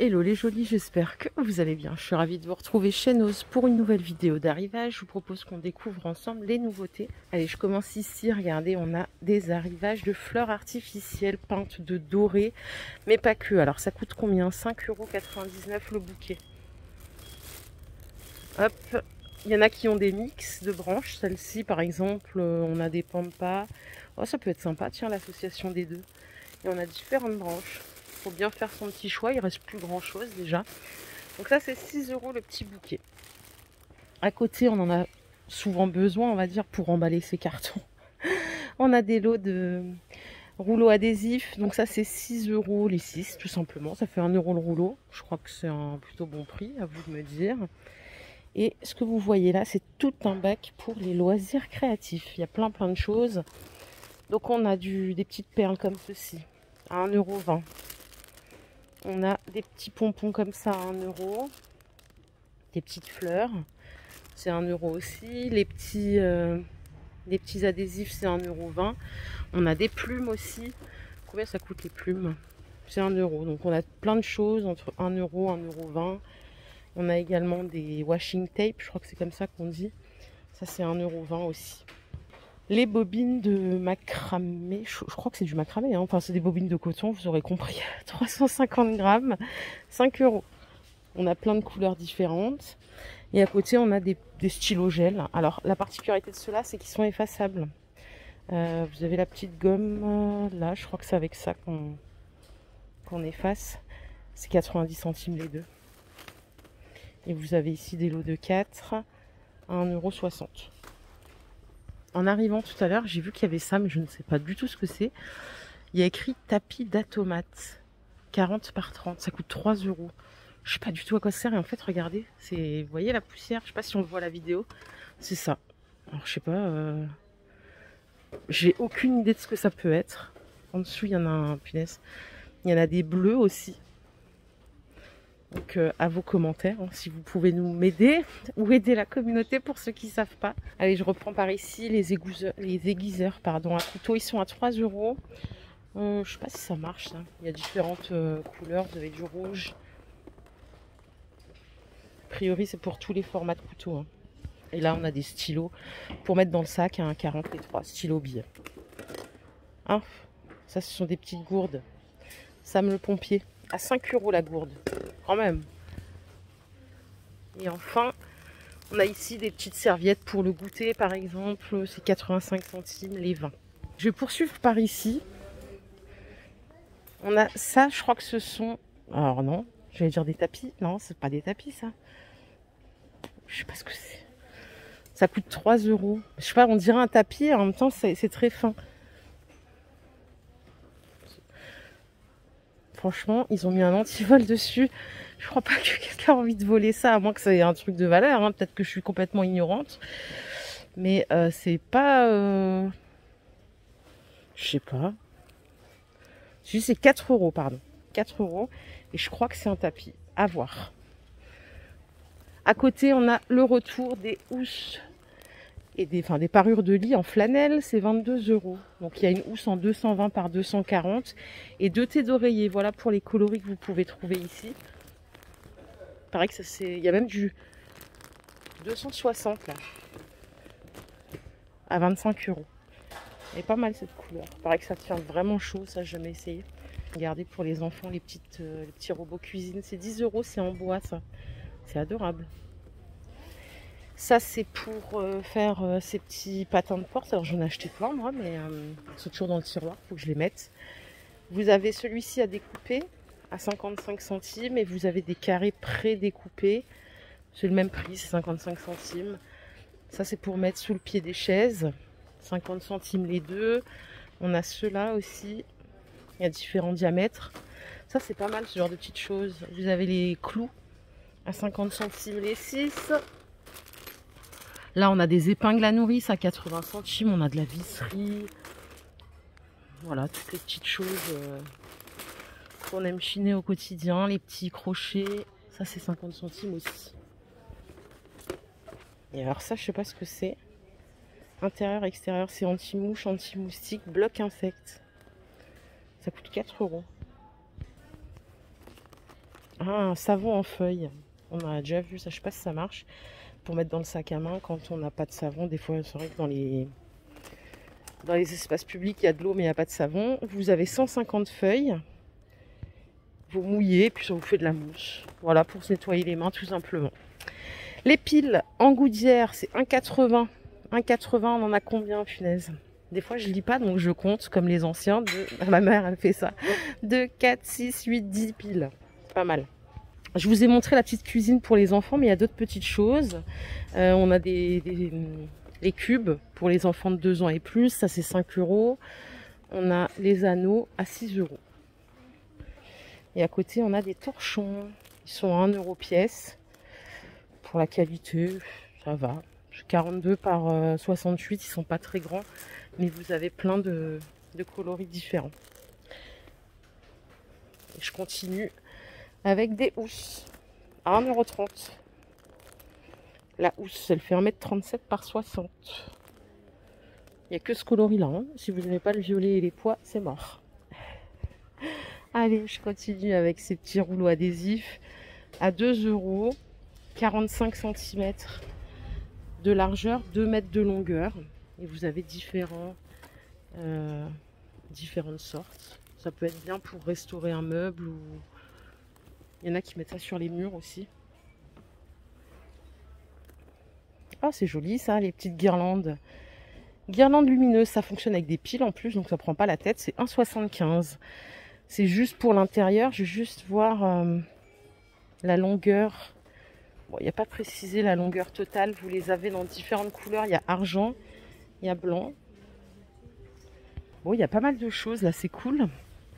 Hello les jolis, j'espère que vous allez bien. Je suis ravie de vous retrouver chez Nose pour une nouvelle vidéo d'arrivage. Je vous propose qu'on découvre ensemble les nouveautés. Allez, je commence ici. Regardez, on a des arrivages de fleurs artificielles peintes de doré, mais pas que. Alors ça coûte combien? 5,99 € le bouquet. Hop, il y en a qui ont des mix de branches. Celle-ci par exemple, on a des pampas. Oh, ça peut être sympa, tiens, l'association des deux. Et on a différentes branches. Faut bien faire son petit choix, il reste plus grand chose déjà. Donc ça c'est 6 € le petit bouquet. À côté on en a souvent besoin, on va dire, pour emballer ces cartons. On a des lots de rouleaux adhésifs, donc ça c'est 6 € les 6 tout simplement. Ça fait 1 € le rouleau, je crois que c'est un plutôt bon prix, à vous de me dire. Et ce que vous voyez là, c'est tout un bac pour les loisirs créatifs. Il y a plein de choses. Donc on a des petites perles comme ceci, à 1,20 €. On a des petits pompons comme ça à 1 €. Des petites fleurs, c'est 1 € aussi. Les petits adhésifs, c'est 1,20 €. On a des plumes aussi. Combien ça coûte les plumes? C'est 1 €. Donc on a plein de choses entre 1 € et 1,20 €. On a également des washing tape, je crois que c'est comme ça qu'on dit. Ça c'est 1,20 € aussi. Les bobines de macramé, je crois que c'est du macramé, hein. Enfin c'est des bobines de coton, vous aurez compris. 350 grammes, 5 €. On a plein de couleurs différentes. Et à côté, on a des stylos gel. Alors la particularité de ceux-là, c'est qu'ils sont effaçables. Vous avez la petite gomme, là, je crois que c'est avec ça qu'on efface. C'est 90 centimes les deux. Et vous avez ici des lots de 4 à 1,60 €. En arrivant tout à l'heure, j'ai vu qu'il y avait ça, mais je ne sais pas du tout ce que c'est. Il y a écrit tapis d'atomates, 40 par 30, ça coûte 3 €. Je sais pas du tout à quoi ça sert. Et en fait, regardez, vous voyez la poussière, je sais pas si on le voit à la vidéo, c'est ça. Alors je sais pas, j'ai aucune idée de ce que ça peut être. En dessous, il y en a un, punaise. Il y en a des bleus aussi. Donc à vos commentaires, hein, si vous pouvez m'aider ou aider la communauté pour ceux qui ne savent pas. Allez, je reprends par ici les aiguiseurs à couteau, ils sont à 3 €. Je sais pas si ça marche, ça. Il y a différentes couleurs, vous avez du rouge. A priori, c'est pour tous les formats de couteau, hein. Et là, on a des stylos pour mettre dans le sac, à 1,40 les 3 stylos billes. Hein, ça, ce sont des petites gourdes. Sam le pompier, à 5 € la gourde, quand même. Et enfin, on a ici des petites serviettes pour le goûter, par exemple. C'est 85 centimes les 20. Je vais poursuivre par ici. On a ça, je crois que ce sont... Alors non, j'allais dire des tapis. Non, c'est pas des tapis, ça. Je sais pas ce que c'est. Ça coûte 3 €. Je sais pas, on dirait un tapis et en même temps c'est très fin. Franchement, ils ont mis un antivol dessus. Je crois pas que quelqu'un a envie de voler ça, à moins que ça ait un truc de valeur, hein. Peut-être que je suis complètement ignorante. Mais c'est pas... Je sais pas. C'est 4 €, pardon. 4 €. Et je crois que c'est un tapis. À voir. À côté, on a le retour des housses et des parures de lit en flanelle, c'est 22 €. Donc il y a une housse en 220 par 240 et 2 thés d'oreiller. Voilà pour les coloris que vous pouvez trouver ici. Pareil que ça c'est, il y a même du 260 là, à 25 €. Elle est pas mal cette couleur. Pareil que ça tient vraiment chaud, ça j'ai jamais essayé. Regardez pour les enfants les petits robots cuisine, c'est 10 €, c'est en bois ça. C'est adorable. Ça, c'est pour faire ces petits patins de porte. Alors, j'en ai acheté plein, moi, mais ils sont toujours dans le tiroir. Il faut que je les mette. Vous avez celui-ci à découper à 55 centimes et vous avez des carrés pré-découpés. C'est le même prix, c'est 55 centimes. Ça, c'est pour mettre sous le pied des chaises. 50 centimes les deux. On a ceux-là aussi. Il y a différents diamètres. Ça, c'est pas mal, ce genre de petites choses. Vous avez les clous à 50 centimes les 6. Là, on a des épingles à nourrice à 80 centimes. On a de la visserie. Voilà, toutes les petites choses qu'on aime chiner au quotidien. Les petits crochets. Ça, c'est 50 centimes aussi. Et alors ça, je sais pas ce que c'est. Intérieur, extérieur, c'est anti-mouche, anti-moustique, bloc insecte. Ça coûte 4 €. Ah, un savon en feuille. On a déjà vu ça, je sais pas si ça marche. Pour mettre dans le sac à main quand on n'a pas de savon. Des fois, c'est vrai que dans les espaces publics, il y a de l'eau mais il n'y a pas de savon. Vous avez 150 feuilles. Vous mouillez, puis ça vous fait de la mousse. Voilà, pour se nettoyer les mains tout simplement. Les piles en gouttière, c'est 1,80. 1,80, on en a combien, punaise? Des fois, je lis pas, donc je compte comme les anciens. Ma mère, elle fait ça. 2, 4, 6, 8, 10 piles. Pas mal. Je vous ai montré la petite cuisine pour les enfants, mais il y a d'autres petites choses. On a les cubes pour les enfants de 2 ans et plus. Ça, c'est 5 €. On a les anneaux à 6 €. Et à côté, on a des torchons. Ils sont à 1 € pièce. Pour la qualité, ça va. 42 par 68, ils sont pas très grands. Mais vous avez plein de coloris différents. Et je continue avec des housses à 1,30 €. La housse, elle fait 1,37 m par 60. Il n'y a que ce coloris-là. Hein. Si vous n'aimez pas le violet et les pois, c'est mort. Allez, je continue avec ces petits rouleaux adhésifs à 2 €, 45 cm de largeur, 2 mètres de longueur. Et vous avez différentes sortes. Ça peut être bien pour restaurer un meuble ou il y en a qui mettent ça sur les murs aussi. Ah, c'est joli ça, les petites guirlandes. Guirlandes lumineuses, ça fonctionne avec des piles en plus, donc ça prend pas la tête. C'est 1,75 €. C'est juste pour l'intérieur. Je vais juste voir la longueur. Bon, il n'y a pas précisé la longueur totale. Vous les avez dans différentes couleurs. Il y a argent, il y a blanc. Bon, il y a pas mal de choses là, c'est cool.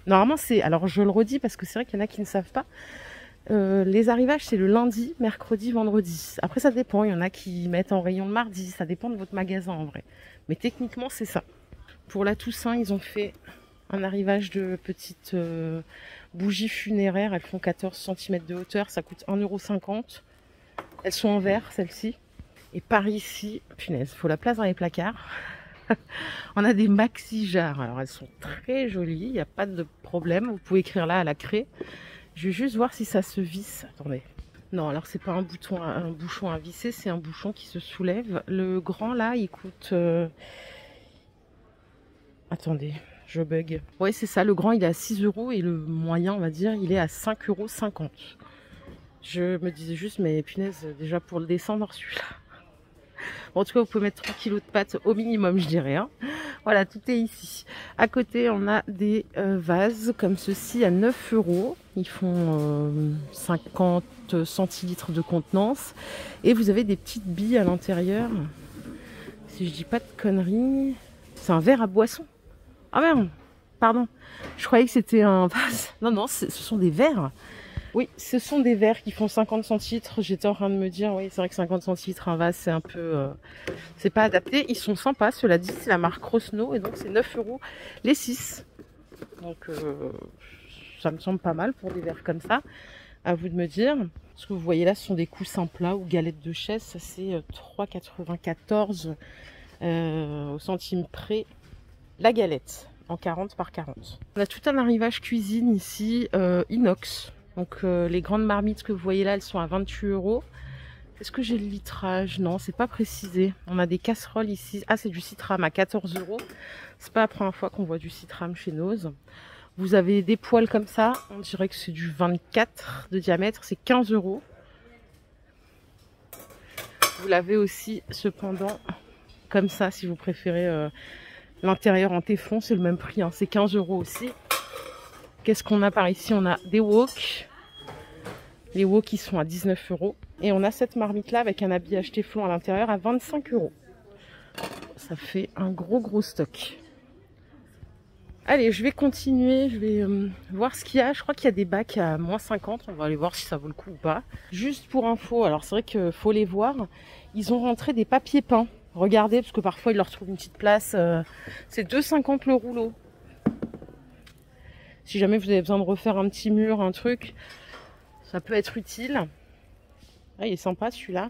Normalement, c'est... Alors, je le redis parce que c'est vrai qu'il y en a qui ne savent pas. Les arrivages, c'est le lundi, mercredi, vendredi. Après, ça dépend. Il y en a qui mettent en rayon le mardi. Ça dépend de votre magasin en vrai. Mais techniquement, c'est ça. Pour la Toussaint, ils ont fait un arrivage de petites bougies funéraires. Elles font 14 cm de hauteur. Ça coûte 1,50 €. Elles sont en verre, celles-ci. Et par ici, punaise, il faut la place dans les placards. On a des maxi jarres. Alors, elles sont très jolies. Il n'y a pas de problème. Vous pouvez écrire là à la craie. Je vais juste voir si ça se visse. Attendez. Non, alors c'est pas un bouchon à visser, c'est un bouchon qui se soulève. Le grand là, il coûte... Attendez, je bug. Ouais, c'est ça. Le grand, il est à 6 € et le moyen, on va dire, il est à 5,50 €. Je me disais juste, mais punaise, déjà pour le descendre, celui-là. Bon, en tout cas, vous pouvez mettre 3 kg de pâtes au minimum, je dirais. Hein. Voilà, tout est ici. À côté, on a des vases comme ceci à 9 €. Ils font 50 centilitres de contenance. Et vous avez des petites billes à l'intérieur. Si je dis pas de conneries, c'est un verre à boisson. Ah merde, pardon. Je croyais que c'était un vase. Non, non, ce sont des verres. Oui, ce sont des verres qui font 50 centilitres. J'étais en train de me dire, oui, c'est vrai que 50 centilitres, un vase, c'est un peu... c'est pas adapté. Ils sont sympas, cela dit, c'est la marque Rosno. Et donc, c'est 9 € les 6. Donc, ça me semble pas mal pour des verres comme ça. À vous de me dire. Ce que vous voyez là, ce sont des coussins plats ou galettes de chaise. Ça, c'est 3,94 au centime près. La galette, en 40 par 40. On a tout un arrivage cuisine ici, inox. Donc les grandes marmites que vous voyez là, elles sont à 28 €. Est-ce que j'ai le litrage? Non, c'est pas précisé. On a des casseroles ici. Ah, c'est du Citram à 14 €. C'est pas la première fois qu'on voit du Citram chez Nose. Vous avez des poêles comme ça. On dirait que c'est du 24 de diamètre. C'est 15 €. Vous l'avez aussi, cependant, comme ça, si vous préférez l'intérieur en téflon. C'est le même prix. Hein. C'est 15 € aussi. Qu'est-ce qu'on a par ici? On a des wok. Les wok qui sont à 19 €. Et on a cette marmite là avec un habillage téflon à l'intérieur à 25 €. Ça fait un gros stock. Allez, je vais continuer. Je vais voir ce qu'il y a. Je crois qu'il y a des bacs à moins 50. On va aller voir si ça vaut le coup ou pas. Juste pour info, alors c'est vrai qu'il faut les voir. Ils ont rentré des papiers peints. Regardez, parce que parfois ils leur trouvent une petite place. C'est 2,50 € le rouleau. Si jamais vous avez besoin de refaire un petit mur, un truc, ça peut être utile. Ah, il est sympa celui-là.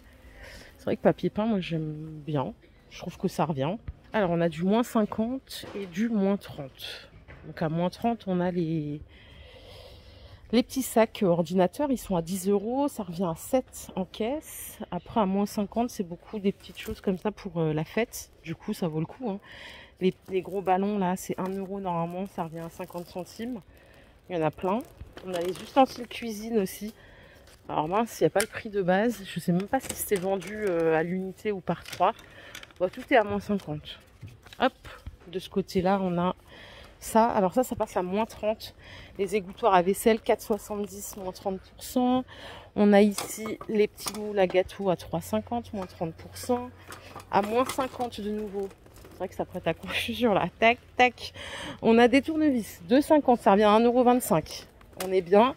C'est vrai que papier peint, moi j'aime bien. Je trouve que ça revient. Alors on a du moins 50 et du moins 30. Donc à moins 30, on a les Les petits sacs ordinateurs, ils sont à 10 €. Ça revient à 7 en caisse. Après, à moins 50, c'est beaucoup des petites choses comme ça pour la fête. Du coup, ça vaut le coup, hein. Les gros ballons, là, c'est 1 € normalement. Ça revient à 50 centimes. Il y en a plein. On a les ustensiles cuisine aussi. Alors mince, il n'y a pas le prix de base. Je sais même pas si c'était vendu à l'unité ou par 3. Bon, tout est à moins 50. Hop, de ce côté-là, on a ça. Alors ça passe à moins 30. Les égouttoirs à vaisselle, 4,70, moins 30%. On a ici les petits moules à gâteau à 3,50, moins 30%. À moins 50 de nouveau. C'est vrai que ça prête à confusion là. Tac, tac. On a des tournevis, 2,50. Ça revient à 1,25 €. On est bien.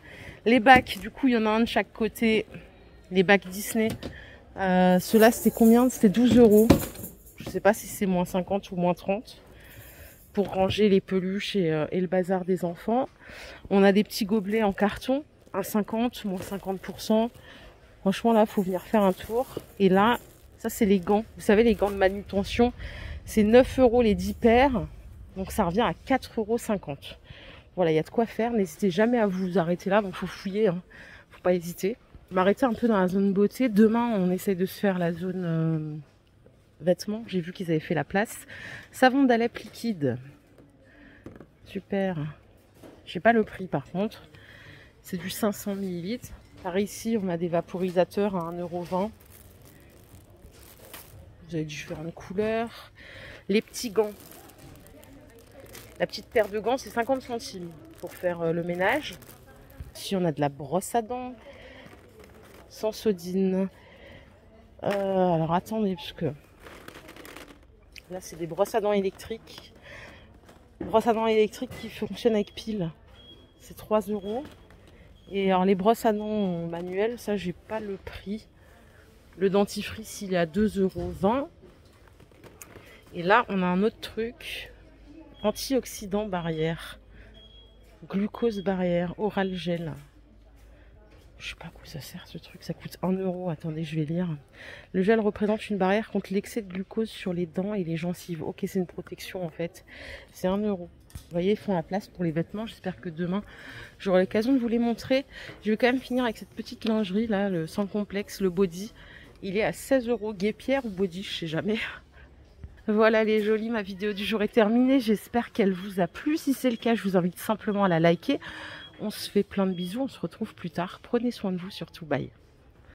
Les bacs, du coup, il y en a un de chaque côté. Les bacs Disney. Ceux-là, c'était combien? C'était 12 €. Je sais pas si c'est moins 50 ou moins 30. Pour ranger les peluches et le bazar des enfants. On a des petits gobelets en carton. 1,50, moins 50%. Franchement, là, faut venir faire un tour. Et là, ça, c'est les gants. Vous savez, les gants de manutention. C'est 9 € les 10 paires. Donc, ça revient à 4,50 €. Voilà, il y a de quoi faire. N'hésitez jamais à vous arrêter là. Donc, faut fouiller, hein. Faut pas hésiter. M'arrêter un peu dans la zone beauté. Demain, on essaye de se faire la zone vêtements. J'ai vu qu'ils avaient fait la place. Savon d'Alep liquide. Super. Je sais pas le prix par contre. C'est du 500 ml. Par ici, on a des vaporisateurs à 1,20 €. Vous avez différentes couleurs. Les petits gants. La petite paire de gants, c'est 50 centimes pour faire le ménage. Ici, on a de la brosse à dents. Sans sodine. Alors, attendez, parce que là, c'est des brosses à dents électriques. Brosses à dents électriques qui fonctionnent avec pile. C'est 3 €. Et alors, les brosses à dents manuelles, ça, j'ai pas le prix. Le dentifrice, il est à 2,20 €. Et là, on a un autre truc. Antioxydant barrière. Glucose barrière. Oral gel. Je sais pas à quoi ça sert ce truc. Ça coûte 1 €. Attendez, je vais lire. Le gel représente une barrière contre l'excès de glucose sur les dents et les gencives. Ok, c'est une protection en fait. C'est 1 €. Vous voyez, ils font la place pour les vêtements. J'espère que demain, j'aurai l'occasion de vous les montrer. Je vais quand même finir avec cette petite lingerie là, le sans complexe, le body. Il est à 16 €. Guêpière ou body, je sais jamais. Voilà les jolis, ma vidéo du jour est terminée. J'espère qu'elle vous a plu. Si c'est le cas, je vous invite simplement à la liker. On se fait plein de bisous. On se retrouve plus tard. Prenez soin de vous surtout. Bye.